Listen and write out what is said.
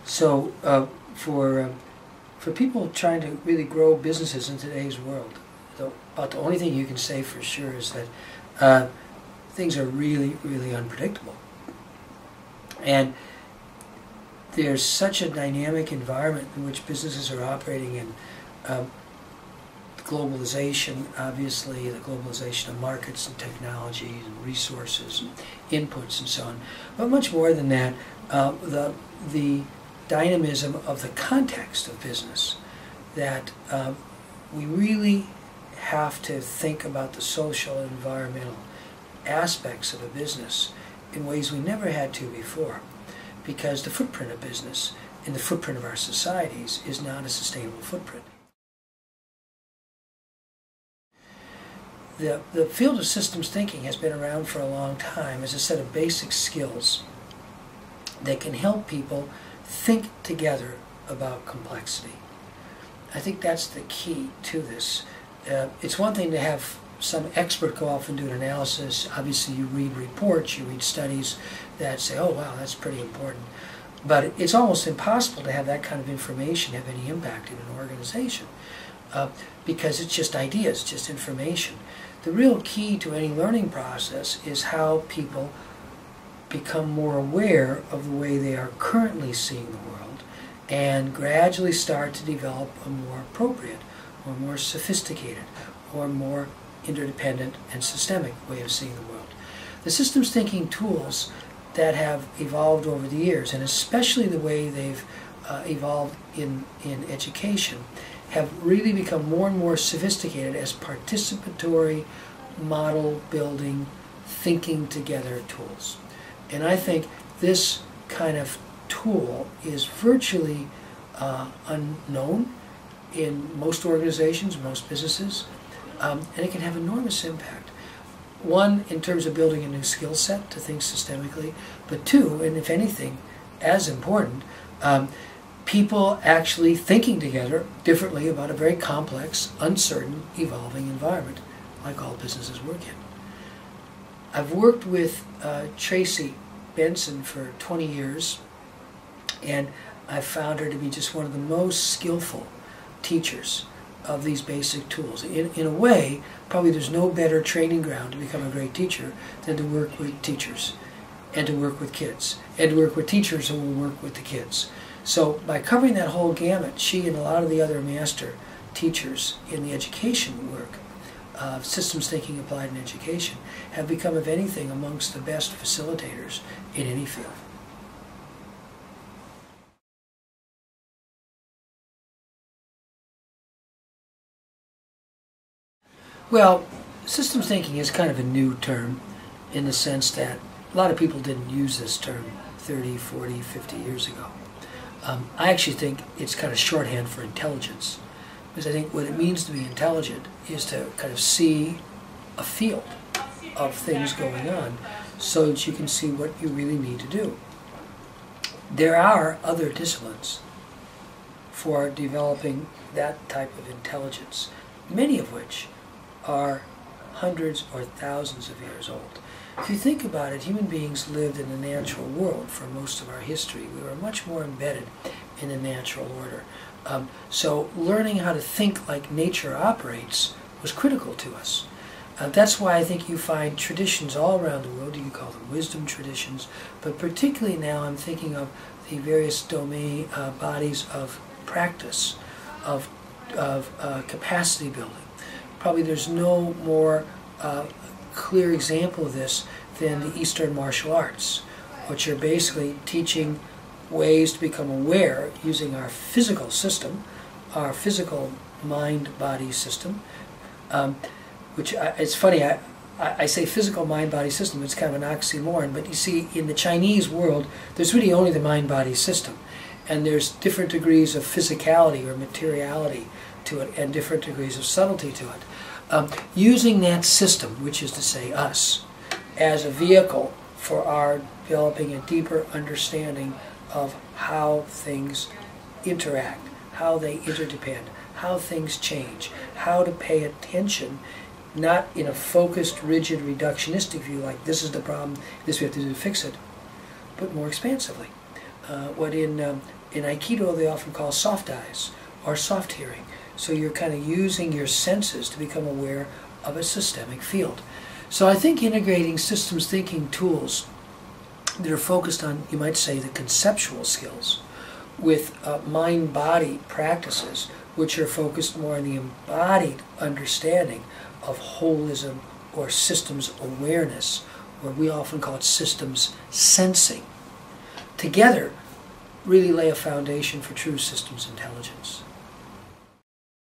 So for people trying to really grow businesses in today's world, about the only thing you can say for sure is that things are really, really unpredictable. And there's such a dynamic environment in which businesses are operating in. Globalization, obviously, the globalization of markets and technologies and resources and inputs and so on. But much more than that, the dynamism of the context of business, that we really have to think about the social and environmental aspects of a business in ways we never had to before, because the footprint of business and the footprint of our societies is not a sustainable footprint. The field of systems thinking has been around for a long time as a set of basic skills that can help people think together about complexity. I think that's the key to this. It's one thing to have some expert go off and do an analysis. Obviously you read reports, you read studies that say, oh wow, that's pretty important. But it's almost impossible to have that kind of information have any impact in an organization because it's just ideas, just information. The real key to any learning process is how people become more aware of the way they are currently seeing the world and gradually start to develop a more appropriate or more sophisticated or more interdependent and systemic way of seeing the world. The systems thinking tools that have evolved over the years, and especially the way they've evolved in education, have really become more and more sophisticated as participatory, model building, thinking together tools. And I think this kind of tool is virtually unknown in most organizations, most businesses, and it can have enormous impact. One, in terms of building a new skill set to think systemically, but two, and if anything, as important, people actually thinking together differently about a very complex, uncertain, evolving environment, like all businesses work in. I've worked with Tracy Benson for 20 years, and I've found her to be just one of the most skillful teachers of these basic tools. In a way, probably there's no better training ground to become a great teacher than to work with teachers, and to work with kids, and to work with teachers who will work with the kids. So by covering that whole gamut, she and a lot of the other master teachers in the education work, systems thinking applied in education, have become, if anything, amongst the best facilitators in any field. Well, systems thinking is kind of a new term in the sense that a lot of people didn't use this term 30, 40, 50 years ago. I actually think it's kind of shorthand for intelligence, because I think what it means to be intelligent is to kind of see a field of things going on so that you can see what you really need to do. There are other disciplines for developing that type of intelligence, many of which are hundreds or thousands of years old. If you think about it, human beings lived in the natural world for most of our history. We were much more embedded in the natural order. So learning how to think like nature operates was critical to us. That's why I think you find traditions all around the world. You can call them wisdom traditions, but particularly now I'm thinking of the various domain bodies of practice, of capacity building. Probably there's no more clear example of this than the Eastern martial arts, which are basically teaching ways to become aware using our physical system, our physical mind-body system, which it's funny, I say physical mind-body system, it's kind of an oxymoron, but you see in the Chinese world there's really only the mind-body system, and there's different degrees of physicality or materiality to it and different degrees of subtlety to it. Using that system, which is to say us, as a vehicle for our developing a deeper understanding of how things interact, how they interdepend, how things change, how to pay attention, not in a focused, rigid, reductionistic view like this is the problem, this we have to do to fix it, but more expansively. What in in Aikido they often call soft eyes or soft hearing. So you're kind of using your senses to become aware of a systemic field. So I think integrating systems thinking tools that are focused on, you might say, the conceptual skills with mind-body practices, which are focused more on the embodied understanding of holism or systems awareness, or we often call it systems sensing, together really lay a foundation for true systems intelligence.